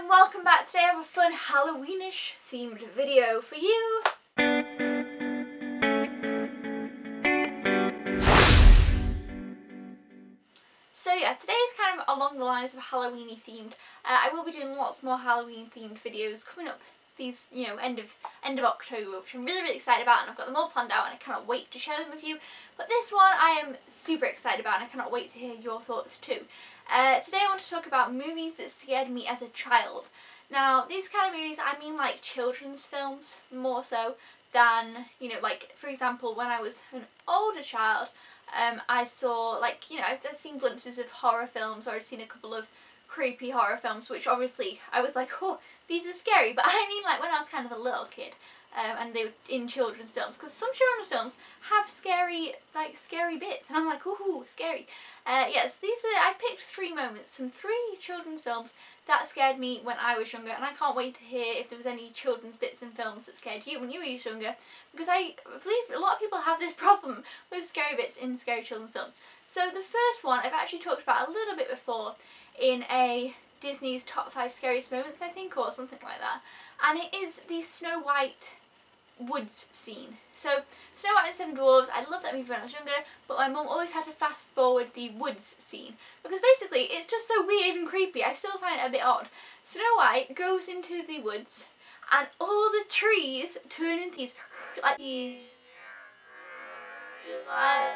and welcome back. Today I have a fun Halloweenish themed video for you. So yeah, today is kind of along the lines of Halloweeny themed. I will be doing lots more Halloween themed videos coming up these, end of October, which I'm really excited about, and I've got them all planned out and I cannot wait to share them with you. But this one I am super excited about and I cannot wait to hear your thoughts too. Today I want to talk about movies that scared me as a child. Now, these kind of movies, I mean like children's films more so than, like for example when I was an older child, I saw I've seen glimpses of horror films, or I've seen a couple of creepy horror films, which obviously I was like, oh, these are scary. But I mean like when I was kind of a little kid, and they were in children's films, because some children's films have scary bits, and I'm like, ooh, scary. Yes, I picked three moments from three children's films that scared me when I was younger, and I can't wait to hear if there was any children's bits in films that scared you when you were younger, because I believe a lot of people have this problem with scary bits in scary children's films. So the first one I've actually talked about a little bit before in a Disney's top 5 scariest moments, I think, or something like that, and it is the Snow White woods scene. So Snow White and the Seven Dwarfs, I loved that movie when I was younger, but my mum always had to fast forward the woods scene because basically it's just so weird and creepy. I still find it a bit odd. Snow White goes into the woods and all the trees turn into these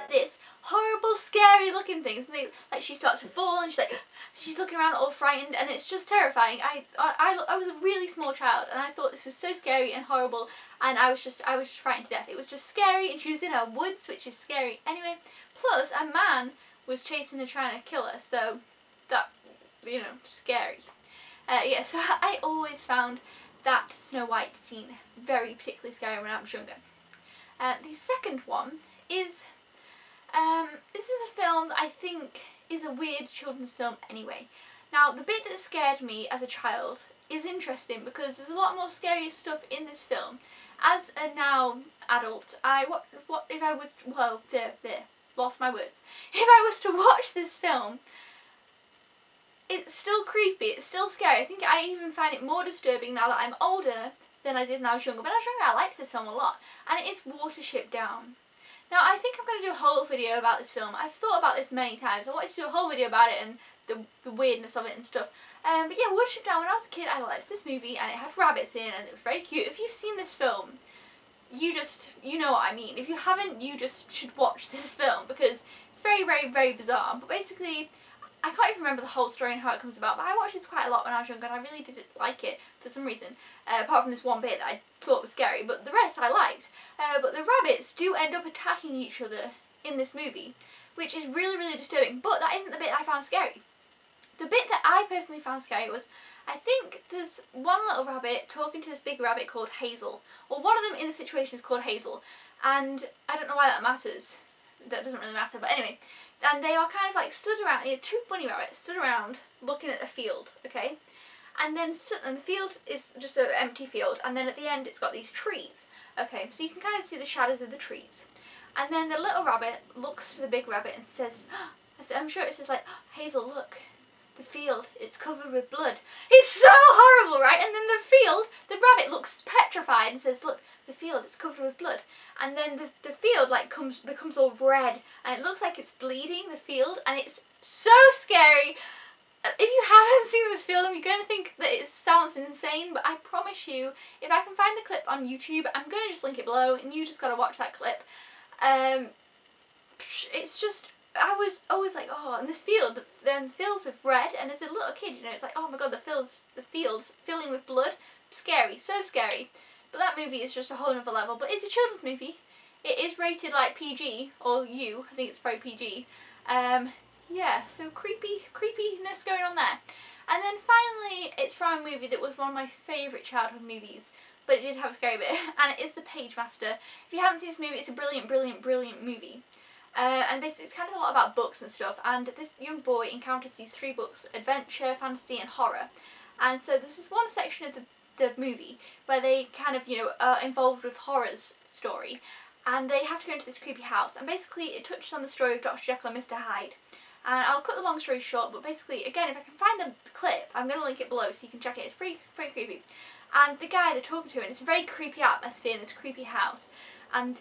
this horrible scary looking things, and she starts to fall and she's looking around all frightened, and it's just terrifying. I was a really small child and I thought this was so scary and horrible, and I was just frightened to death. It was just scary, and she was in her woods, which is scary anyway, plus a man was chasing her trying to kill her, so that, scary. Yeah, so I always found that Snow White scene very particularly scary when I was younger. The second one is, this is a film that I think is a weird children's film anyway. Now, the bit that scared me as a child is interesting because there's a lot more scary stuff in this film. As a now adult, lost my words. If I was to watch this film, it's still creepy, it's still scary. I think I even find it more disturbing now that I'm older than I did when I was younger. When I was younger, I liked this film a lot, and it is Watership Down. Now, I think I'm going to do a whole video about this film. I've thought about this many times. I wanted to do a whole video about it and the weirdness of it and stuff. But yeah, Watership Down, when I was a kid, I liked this movie, and it had rabbits in, and it was very cute. If you've seen this film, you know what I mean. If you haven't, you just should watch this film, because it's very bizarre. But basically, I can't even remember the whole story and how it comes about, but I watched this quite a lot when I was younger, and I really did like it for some reason, apart from this one bit that I thought was scary, but the rest I liked. But the rabbits do end up attacking each other in this movie, which is really disturbing, but that isn't the bit I found scary. The bit that I personally found scary was, I think there's one little rabbit talking to this big rabbit called Hazel, or one of them in the situation is called Hazel, and I don't know why that matters. That doesn't really matter, but anyway, and they are kind of like stood around, two bunny rabbits stood around looking at the field, okay, and then the field is just an empty field, and then at the end it's got these trees, okay, so you can kind of see the shadows of the trees, and then the little rabbit looks to the big rabbit and says, I'm sure it says like, oh, Hazel, look, the field, it's covered with blood. It's so horrible, right? And then the rabbit looks petrified and says, look, the field, it's covered with blood. And then the field becomes all red, and it looks like it's bleeding, the field, and it's so scary. If you haven't seen this film, you're going to think that it sounds insane, but I promise you, if I can find the clip on YouTube, I'm going to just link it below, and you just got to watch that clip. It's just, I was always like, oh, and this field, then fills with red, and as a little kid, it's like, oh my god, the fields filling with blood, scary, so scary. But that movie is just a whole other level. But it's a children's movie. It is rated like PG, or U, I think it's probably PG. Yeah, so creepiness going on there. And then finally, it's from a movie that was one of my favourite childhood movies, but it did have a scary bit, and it is The Pagemaster. If you haven't seen this movie, it's a brilliant movie. And basically it's kind of a lot about books and stuff, and this young boy encounters these three books: adventure, fantasy and horror. And so this is one section of the movie where they kind of, are involved with horror's story, and they have to go into this creepy house, and basically it touches on the story of Dr. Jekyll and Mr. Hyde. And I'll cut the long story short, but basically, again, if I can find the clip, I'm going to link it below so you can check it. It's pretty creepy. And the guy they're talking to, and it's a very creepy atmosphere in this creepy house. And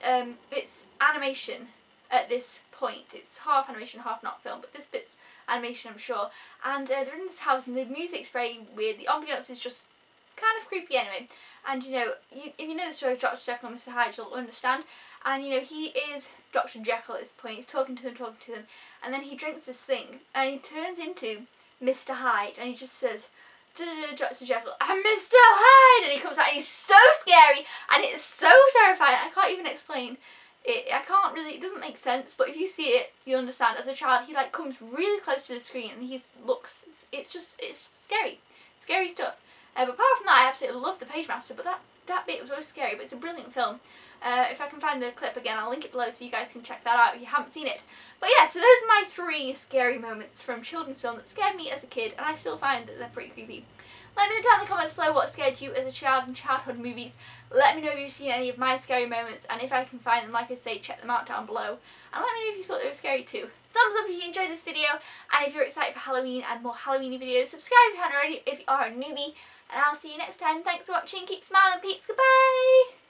it's animation at this point. It's half animation, half not film, but this bit's animation, I'm sure. And they're in this house, and the music's very weird. The ambience is just kind of creepy anyway. And you know, if you know the story of Dr. Jekyll and Mr. Hyde, you'll understand. And you know, he is Dr. Jekyll at this point. He's talking to them, and then he drinks this thing, and he turns into Mr. Hyde, and he just says, Dr. Jekyll, I'm Mr. Hyde, and he comes out, and he's so scary, and it's so terrifying. I can't even explain it. I can't really. It doesn't make sense, but if you see it, you understand. As a child, he like comes really close to the screen, and he looks. It's scary stuff. But apart from that, I absolutely love the Page Master, but that bit was so scary, but it's a brilliant film. If I can find the clip again, I'll link it below so you guys can check that out if you haven't seen it. But yeah, so those are my 3 scary moments from children's film that scared me as a kid, and I still find that they're pretty creepy. Let me know down in the comments below what scared you as a child in childhood movies. Let me know if you've seen any of my scary moments, and if I can find them, like I say, check them out down below. And let me know if you thought they were scary too. Thumbs up if you enjoyed this video, and if you're excited for Halloween and more Halloweeny videos, subscribe if you haven't already if you are a newbie. And I'll see you next time. Thanks for watching. Keep smiling, peeps. Goodbye.